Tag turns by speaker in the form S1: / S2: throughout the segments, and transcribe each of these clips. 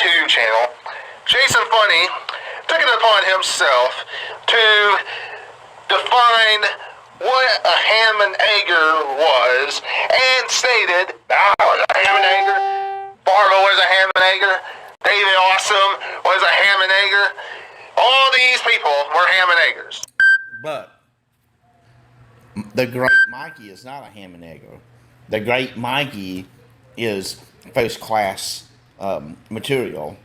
S1: YouTube channel, Jason Funny took it upon himself to define what a ham and egger was and stated I was a ham and egger, Farva was a ham and egger, David Awesome was a ham and egger. All these people were ham and eggers.
S2: But the Great Mikey is not a ham and egger. The Great Mikey is first class material.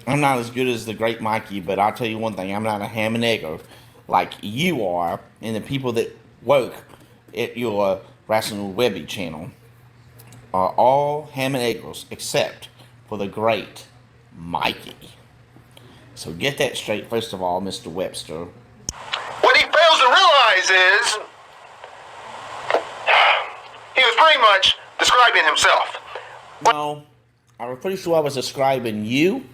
S2: I'm not as good as the Great Mikey, but I'll tell you one thing, I'm not a ham and egger like you are, and the people that work at your Wrestling Webby channel are all ham and eggers except for the Great Mikey. So get that straight, first of all, Mr. Webster.
S1: What he fails to realize is he was pretty much describing himself.
S2: No, I was pretty sure I was describing you,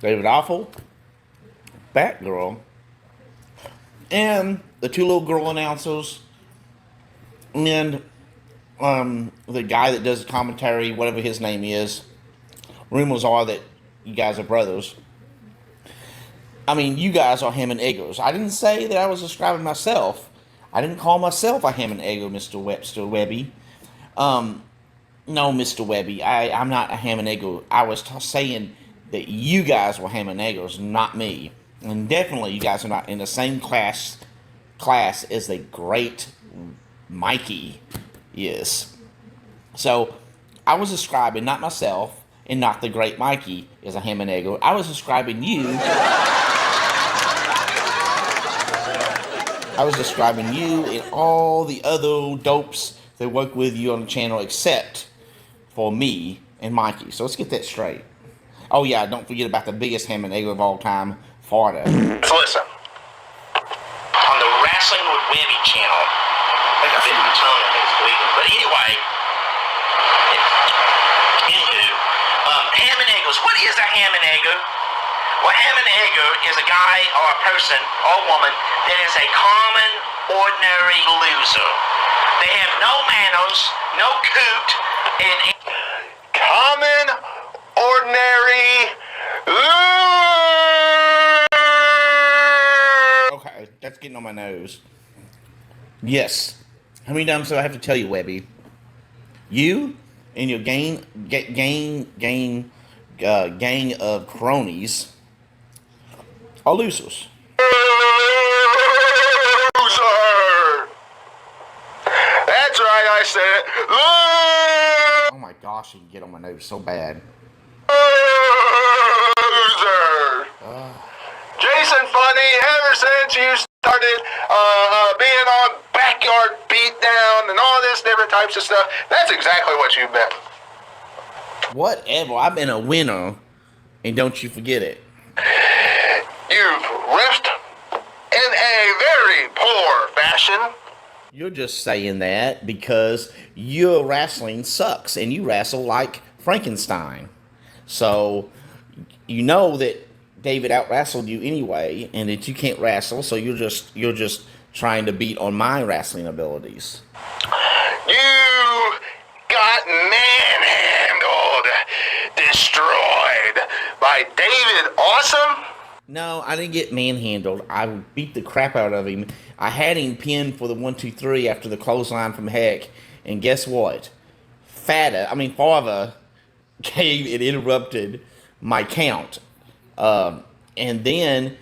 S2: David Awful, Batgirl, and the two little girl announcers, and the guy that does the commentary, whatever his name is. Rumors are that you guys are brothers. I mean, you guys are ham and eggers. I didn't say that I was describing myself. I didn't call myself a ham and egger, Mr. Webster Webby. No, Mr. Webby, I'm not a ham and egger. I was saying that you guys were ham and eggers, not me. And definitely you guys are not in the same class as the Great Mikey is. So, I was describing not myself and not the Great Mikey as a ham and egger. I was describing you. I was describing you and all the other dopes that work with you on the channel except for me and Mikey. So let's get that straight. Oh yeah, don't forget about the biggest ham and egger of all time, Florida.
S1: So listen.
S3: On the Wrestling with Webby channel. I think I've been telling you this week. But anyway, ham and eggers. What is a ham and egger? Well, ham and egger is a guy or a person or woman that is a common, ordinary loser. They have no manners, no coot, and
S1: Common, ordinary,
S2: Okay, that's getting on my nose. Yes. How many times do I have to tell you, Webby? You and your gang of cronies are losers.
S1: loser. That's right, I said it.
S2: Oh my gosh, you can get on my nose so bad.
S1: Loser. Jason Funny, ever since you started being on Backyard Beatdown and all this different types of stuff, that's exactly what you've been.
S2: Whatever, I've been a winner, and don't you forget it.
S1: You've riffed in a very poor fashion.
S2: You're just saying that because your wrestling sucks, and you wrestle like Frankenstein. So, you know that David out-wrestled you anyway, and that you can't wrestle, so you're just trying to beat on my wrestling abilities.
S1: You got manhandled, destroyed by David Awesome.
S2: No, I didn't get manhandled. I beat the crap out of him. I had him pinned for the 1-2-3 after the clothesline from Heck, and guess what? Farva came and interrupted my count. And then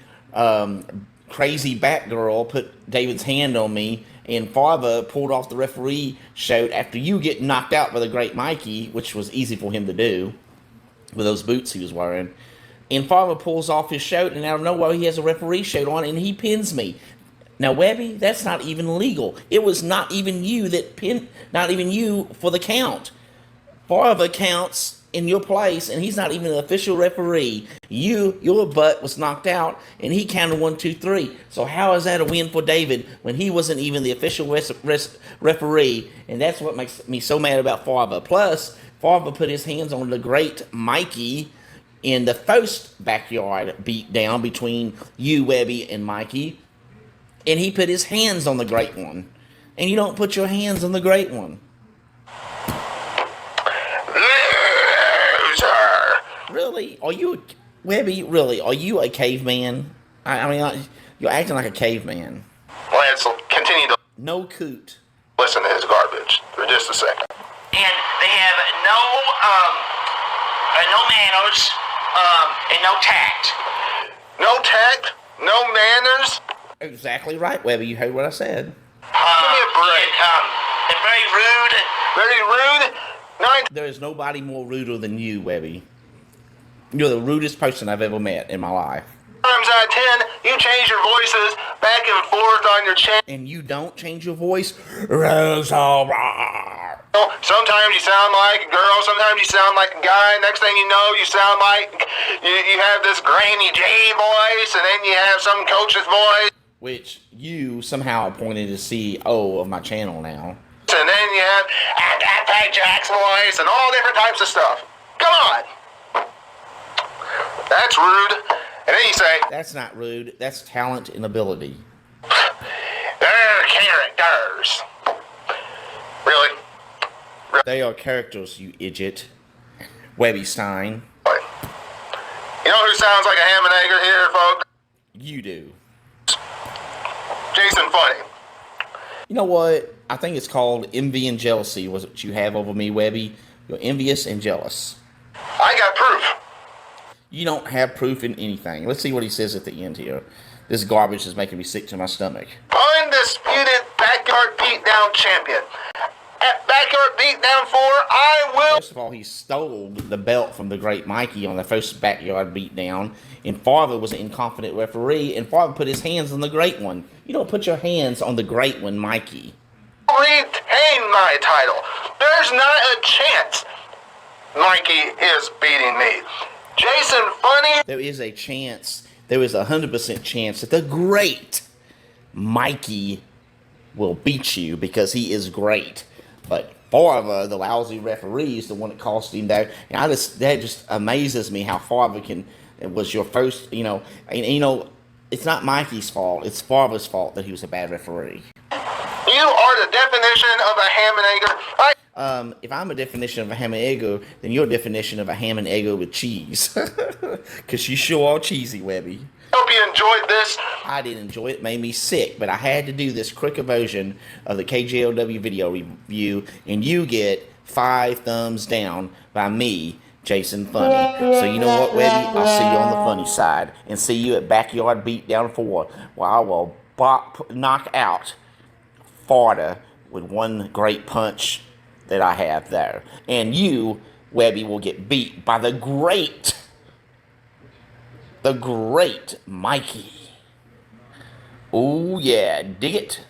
S2: crazy Batgirl put David's hand on me, and Farva pulled off the referee shout after you get knocked out by the Great Mikey, which was easy for him to do with those boots he was wearing. And Farva pulls off his shout, and out of nowhere he has a referee shout on, and he pins me. Now, Webby, that's not even legal. It was not even you that pinned, not even you for the count. Farva counts in your place, and he's not even an official referee. Your butt was knocked out, and he counted 1-2-3. So how is that a win for David when he wasn't even the official referee? And that's what makes me so mad about Farva. Plus, Farva put his hands on the Great Mikey in the first backyard beatdown between you, Webby, and Mikey. And he put his hands on the Great One. And you don't put your hands on the Great One.
S1: Loser.
S2: Really? Are you, Webby? Really? Are you a caveman? I mean, you're acting like a caveman.
S1: Let's continue to
S2: No coot.
S1: listen to his garbage for just a second.
S3: And they have no manners, and no tact.
S1: No tact, no manners.
S2: Exactly right, Webby. You heard what I said.
S1: Give me a break.
S3: They're very rude.
S1: Very rude.
S2: There is nobody more ruder than you, Webby. You're the rudest person I've ever met in my life.
S1: Times out of 10, you change your voices back and forth on your channel.
S2: And you don't change your voice? Sometimes
S1: you sound like a girl, sometimes you sound like a guy. Next thing you know, you sound like you have this Granny J voice, and then you have some coach's voice.
S2: Which you somehow appointed as CEO of my channel now.
S1: And then you have Pat Jack's voice and all different types of stuff. Come on. That's rude. And then you say,
S2: That's not rude. That's talent and ability.
S1: they're characters. Really?
S2: They are characters, you idiot. Webby Stein.
S1: You know who sounds like a ham and egger here, folks?
S2: You do.
S1: Jason Funny.
S2: You know what? I think it's called envy and jealousy, was what you have over me, Webby. You're envious and jealous.
S1: I got proof.
S2: You don't have proof in anything. Let's see what he says at the end here. This garbage is making me sick to my stomach.
S1: Undisputed backyard beatdown champion. At Backyard Beatdown 4, I will...
S2: First of all, he stole the belt from the great Mikey on the first Backyard Beatdown. And Farva was an incompetent referee, and Farva put his hands on the great one. You don't put your hands on the great one, Mikey.
S1: retain my title. There's not a chance Mikey is beating me. Jason Funny.
S2: There is a chance, there is 100% chance that the great Mikey will beat you because he is great. But Farva, the lousy referee, is the one that cost him that. And that just amazes me how Farva it was your first, and it's not Mikey's fault. It's Farva's fault that he was a bad referee.
S1: You are the definition of a ham and egger.
S2: If I'm a definition of a ham and egger, then you're a definition of a ham and egger with cheese. Because you sure are cheesy, Webby.
S1: Hope you enjoyed this.
S2: I didn't enjoy it. It made me sick, but I had to do this quicker version of the KJLW video review, and you get 5 thumbs down by me, Jason Funny. So you know what, Webby? I'll see you on the funny side, and see you at Backyard Beatdown 4, where I will knock out Farda with one great punch that I have there. And you, Webby, will get beat by the great Mikey. Oh yeah, dig it.